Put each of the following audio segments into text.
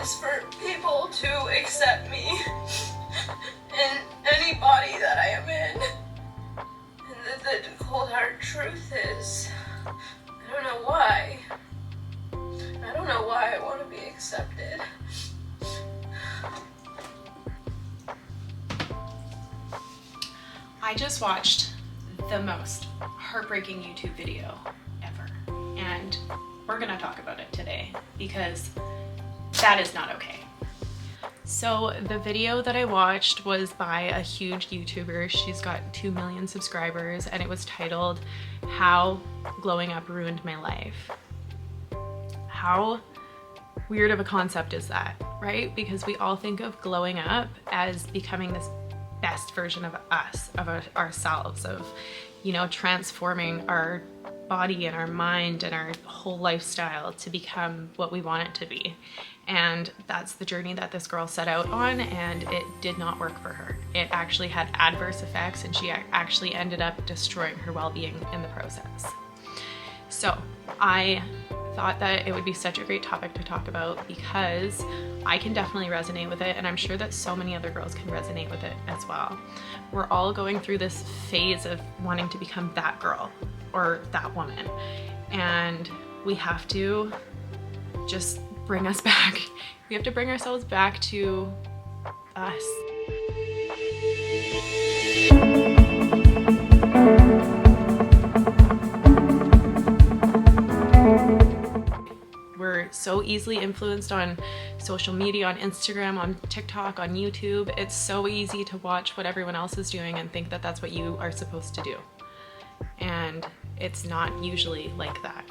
is for people to accept me in any body that I am in. And the cold hard truth is, I don't know why. I don't know why I want to be accepted. I just watched the most heartbreaking YouTube video ever, and we're gonna talk about it today because that is not okay. So the video that I watched was by a huge YouTuber. She's got 2 million subscribers, and it was titled "How Glowing Up Ruined My Life." How weird of a concept is that, right? Because we all think of glowing up as becoming this best version of us, of ourselves, of, you know, transforming our body and our mind and our whole lifestyle to become what we want it to be. And that's the journey that this girl set out on, and it did not work for her. It actually had adverse effects, and she actually ended up destroying her well-being in the process. So I thought that it would be such a great topic to talk about because I can definitely resonate with it, and I'm sure that so many other girls can resonate with it as well. We're all going through this phase of wanting to become that girl or that woman, and we have to just bring us back. We have to bring ourselves back to us. We're so easily influenced on social media, on Instagram, on TikTok, on YouTube. It's so easy to watch what everyone else is doing and think that that's what you are supposed to do. And it's not usually like that,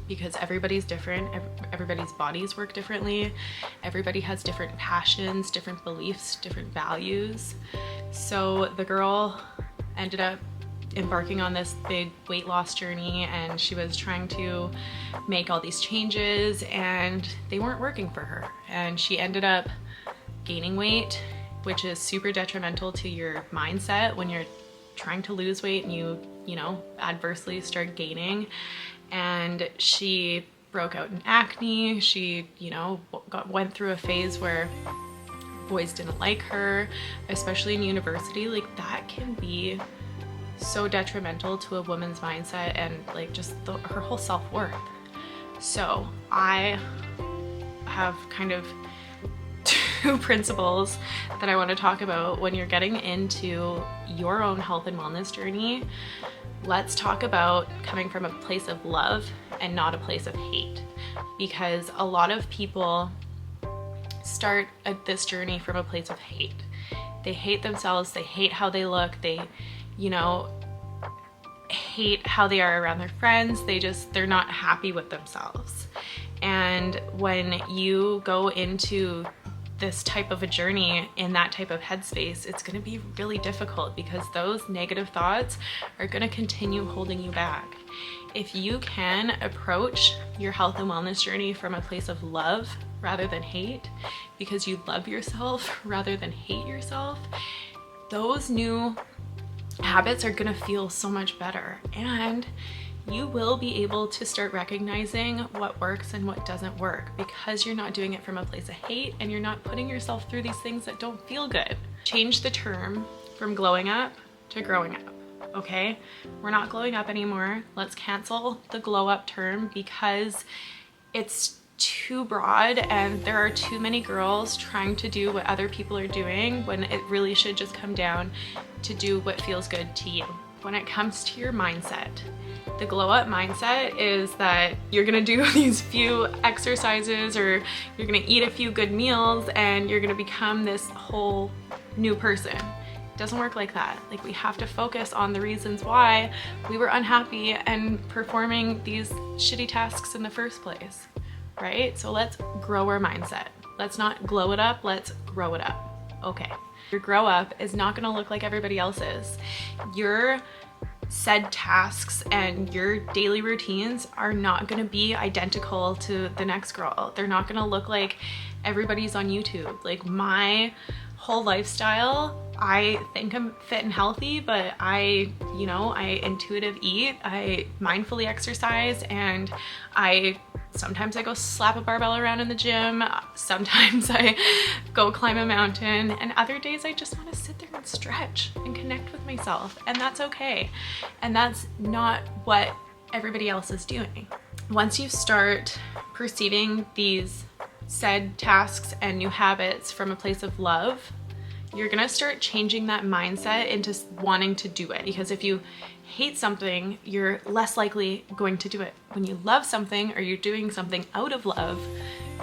because everybody's different. Everybody's bodies work differently. Everybody has different passions, different beliefs, different values. So the girl ended up embarking on this big weight loss journey, and she was trying to make all these changes, and they weren't working for her. And she ended up gaining weight, which is super detrimental to your mindset when you're trying to lose weight and you know, adversely start gaining. And she broke out in acne. She, you know, went through a phase where boys didn't like her, especially in university. Like, that can be so detrimental to a woman's mindset and like just her whole self-worth. So I have kind of 2 principles that I want to talk about when you're getting into your own health and wellness journey. Let's talk about coming from a place of love and not a place of hate, because a lot of people start this journey from a place of hate. They hate themselves, they hate how they look, they, you know, hate how they are around their friends. They're not happy with themselves. And when you go into this type of a journey in that type of headspace, it's going to be really difficult because those negative thoughts are going to continue holding you back. If you can approach your health and wellness journey from a place of love rather than hate, because you love yourself rather than hate yourself, those new habits are going to feel so much better, and you will be able to start recognizing what works and what doesn't work, because you're not doing it from a place of hate and you're not putting yourself through these things that don't feel good. Change the term from glowing up to growing up, okay? We're not glowing up anymore. Let's cancel the glow up term because it's too broad and there are too many girls trying to do what other people are doing when it really should just come down to do what feels good to you. When it comes to your mindset, the glow up mindset is that you're gonna do these few exercises or you're gonna eat a few good meals and you're gonna become this whole new person. It doesn't work like that. Like, we have to focus on the reasons why we were unhappy and performing these shitty tasks in the first place, right? So let's grow our mindset. Let's not glow it up, let's grow it up. Okay. Your grow up is not gonna look like everybody else's. Your said tasks and your daily routines are not gonna be identical to the next girl. They're not gonna look like everybody's on YouTube. Like, my whole lifestyle, I think I'm fit and healthy, but I intuitive eat, I mindfully exercise, and I Sometimes I go slap a barbell around in the gym. Sometimes I go climb a mountain, and other days I just want to sit there and stretch and connect with myself, and that's okay. And that's not what everybody else is doing. Once you start perceiving these said tasks and new habits from a place of love, you're gonna start changing that mindset into wanting to do it. Because if you hate something, you're less likely going to do it. When you love something or you're doing something out of love,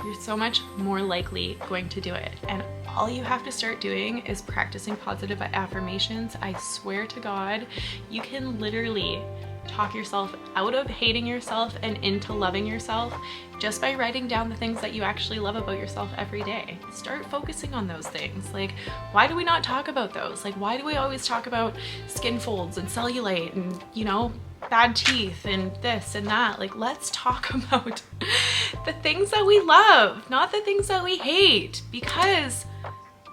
you're so much more likely going to do it. And all you have to start doing is practicing positive affirmations. I swear to God, you can literally talk yourself out of hating yourself and into loving yourself just by writing down the things that you actually love about yourself every day. Start focusing on those things. Like, why do we not talk about those? Like, why do we always talk about skin folds and cellulite and, you know, bad teeth and this and that? Like, let's talk about the things that we love, not the things that we hate, because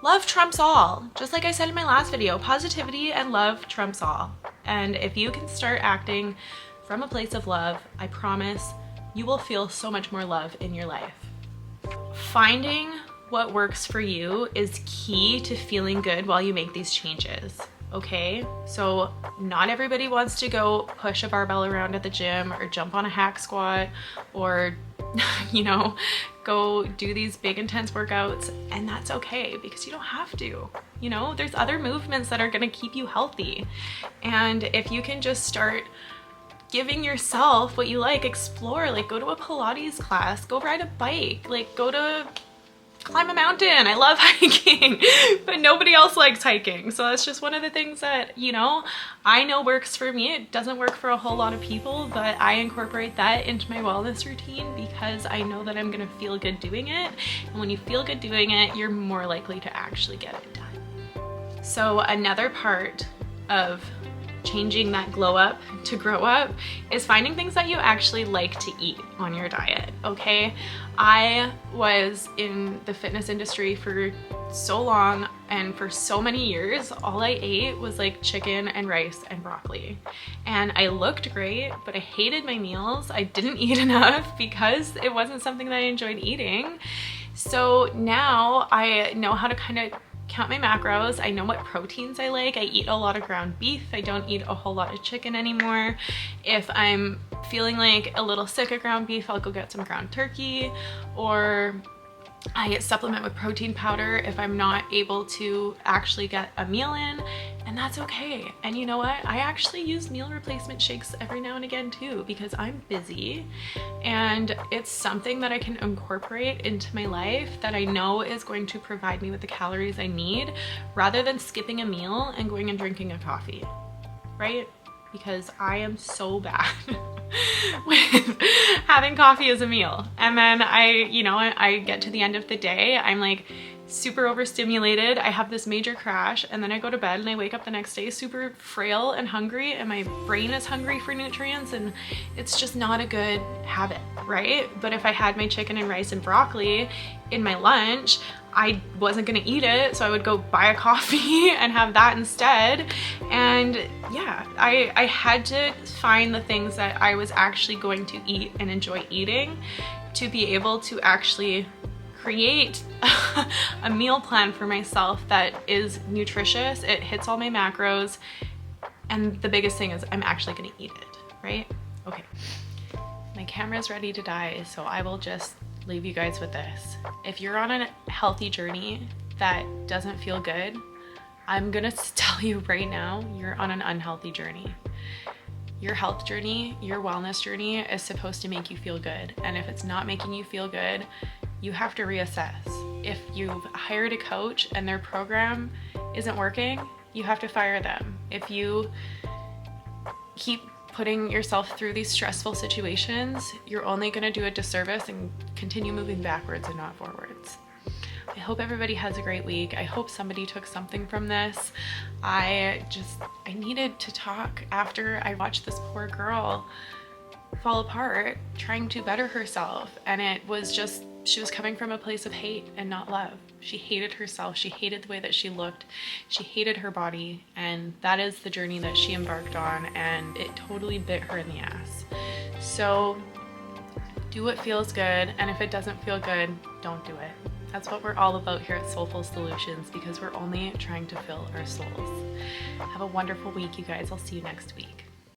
love trumps all. Just like I said in my last video, positivity and love trumps all. And if you can start acting from a place of love, I promise you will feel so much more love in your life. Finding what works for you is key to feeling good while you make these changes. Okay, so not everybody wants to go push a barbell around at the gym or jump on a hack squat or, you know, go do these big intense workouts, and that's okay because you don't have to. You know, there's other movements that are gonna keep you healthy. And if you can just start giving yourself what you like, explore, like go to a Pilates class, go ride a bike, like go to climb a mountain. I love hiking, but nobody else likes hiking. So that's just one of the things that, you know, I know works for me. It doesn't work for a whole lot of people, but I incorporate that into my wellness routine because I know that I'm gonna feel good doing it. And when you feel good doing it, you're more likely to actually get it done. So another part of changing that glow up to grow up is finding things that you actually like to eat on your diet, okay? I was in the fitness industry for so long, and for so many years, all I ate was like chicken and rice and broccoli. And I looked great, but I hated my meals. I didn't eat enough because it wasn't something that I enjoyed eating. So now I know how to kind of count my macros. I know what proteins I like. I eat a lot of ground beef. I don't eat a whole lot of chicken anymore. If I'm feeling like a little sick of ground beef, I'll go get some ground turkey, or I supplement with protein powder if I'm not able to actually get a meal in, and that's okay. And you know what? I actually use meal replacement shakes every now and again too, because I'm busy and it's something that I can incorporate into my life that I know is going to provide me with the calories I need, rather than skipping a meal and going and drinking a coffee, right? Because I am so bad with having coffee as a meal. And then I get to the end of the day, I'm like super overstimulated. I have this major crash, and then I go to bed and I wake up the next day super frail and hungry, and my brain is hungry for nutrients, and it's just not a good habit, right? But if I had my chicken and rice and broccoli in my lunch, I wasn't gonna eat it, so I would go buy a coffee and have that instead. And yeah, I had to find the things that I was actually going to eat and enjoy eating to be able to actually create a meal plan for myself that is nutritious, it hits all my macros, and the biggest thing is I'm actually gonna eat it, right? Okay, my camera's ready to die, so I will just leave you guys with this. If you're on a healthy journey that doesn't feel good, I'm gonna tell you right now, you're on an unhealthy journey. Your health journey, your wellness journey is supposed to make you feel good. And if it's not making you feel good, you have to reassess. If you've hired a coach and their program isn't working, you have to fire them. If you keep putting yourself through these stressful situations, you're only gonna do a disservice and continue moving backwards and not forwards. I hope everybody has a great week. I hope somebody took something from this. I needed to talk after I watched this poor girl fall apart trying to better herself, and it was just, she was coming from a place of hate and not love. She hated herself, she hated the way that she looked, she hated her body, and that is the journey that she embarked on, and it totally bit her in the ass. So Do what feels good, and if it doesn't feel good, don't do it. That's what we're all about here at Soulful Solutions, because we're only trying to fill our souls. Have a wonderful week, you guys. I'll see you next week.